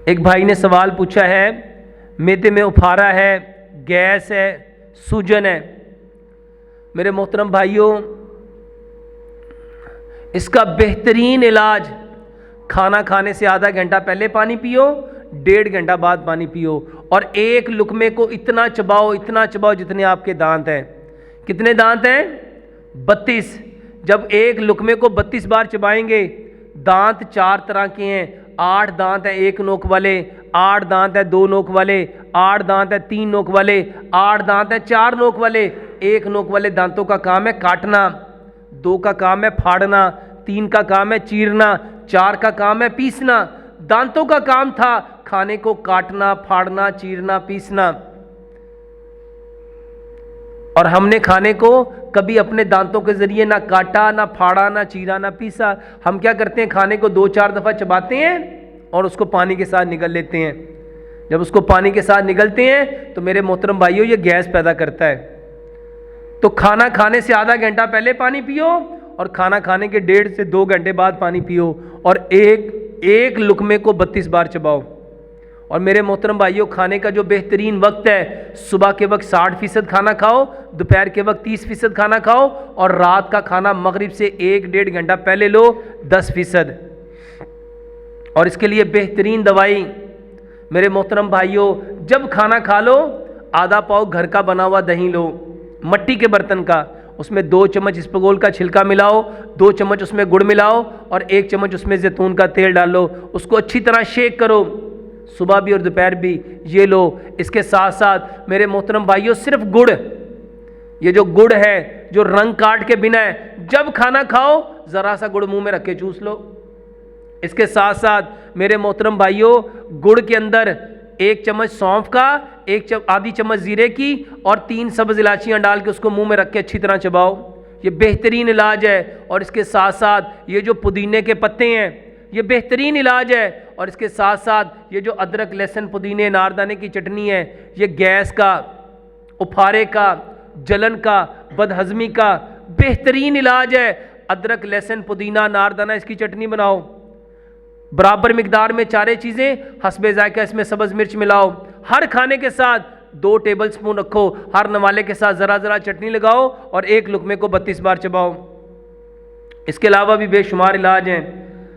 एक भाई ने सवाल पूछा है, मैदे में उफारा है, गैस है, सूजन है। मेरे मोहतरम भाइयों, इसका बेहतरीन इलाज खाना खाने से आधा घंटा पहले पानी पियो, 1.5 घंटा बाद पानी पियो, और एक लुकमे को इतना चबाओ जितने आपके दांत हैं। कितने दांत हैं? 32। जब एक लुकमे को 32 बार चबाएंगे, दांत 4 तरह के हैं। 8 दांत हैं 1 नोक वाले, 8 दांत हैं 2 नोक वाले, 8 दांत हैं 3 नोक वाले, 8 दांत हैं 4 नोक वाले। 1 नोक वाले दांतों का काम है काटना, 2 का काम है फाड़ना, 3 का काम है चीरना, 4 का काम है पीसना। दांतों का काम था खाने को काटना, फाड़ना, चीरना, पीसना, और हमने खाने को कभी अपने दांतों के जरिए ना काटा, ना फाड़ा, ना चीरा, ना पीसा। हम क्या करते हैं, खाने को 2-4 दफ़ा चबाते हैं और उसको पानी के साथ निगल लेते हैं। जब उसको पानी के साथ निगलते हैं तो मेरे मोहतरम भाइयों, ये गैस पैदा करता है। तो खाना खाने से आधा घंटा पहले पानी पियो और खाना खाने के 1.5 से 2 घंटे बाद पानी पियो, और एक लुकमे को 32 बार चबाओ। और मेरे मोहतरम भाइयों, खाने का जो बेहतरीन वक्त है, सुबह के वक्त 60% खाना खाओ, दोपहर के वक्त 30% खाना खाओ, और रात का खाना मगरिब से 1-1.5 घंटा पहले लो 10%। और इसके लिए बेहतरीन दवाई मेरे मोहतरम भाइयों, जब खाना खा लो आधा पाव घर का बना हुआ दही लो, मट्टी के बर्तन का, उसमें 2 चम्मच इसबगोल का छिलका मिलाओ, 2 चम्मच उसमें गुड़ मिलाओ, और 1 चम्मच उसमें जैतून का तेल डालो। उसको अच्छी तरह शेक करो, सुबह भी और दोपहर भी ये लो। इसके साथ साथ मेरे मोहतरम भाइयों, सिर्फ गुड़, ये जो गुड़ है जो रंग काट के बिना है, जब खाना खाओ ज़रा सा गुड़ मुंह में रख के चूस लो। इसके साथ साथ मेरे मोहतरम भाइयों, गुड़ के अंदर 1 चम्मच सौंफ का, आधी चम्मच जीरे की, और 3 सब्ज़ इलायचियाँ डाल के उसको मुंह में रख के अच्छी तरह चबाओ। ये बेहतरीन इलाज है। और इसके साथ साथ ये जो पुदीने के पत्ते हैं, ये बेहतरीन इलाज है। और इसके साथ साथ ये जो अदरक, लहसुन, पुदीने, नारदाने की चटनी है, ये गैस का, उफारे का, जलन का, बदहजमी का बेहतरीन इलाज है। अदरक, लहसुन, पुदीना, नारदाना, इसकी चटनी बनाओ, बराबर मिकदार में 4 चीज़ें, हस्बे जायका इसमें सब्ज़ मिर्च मिलाओ। हर खाने के साथ 2 टेबल स्पून रखो, हर नवाले के साथ ज़रा ज़रा चटनी लगाओ, और एक लुकमे को 32 बार चबाओ। इसके अलावा भी बेशुमार इलाज हैं।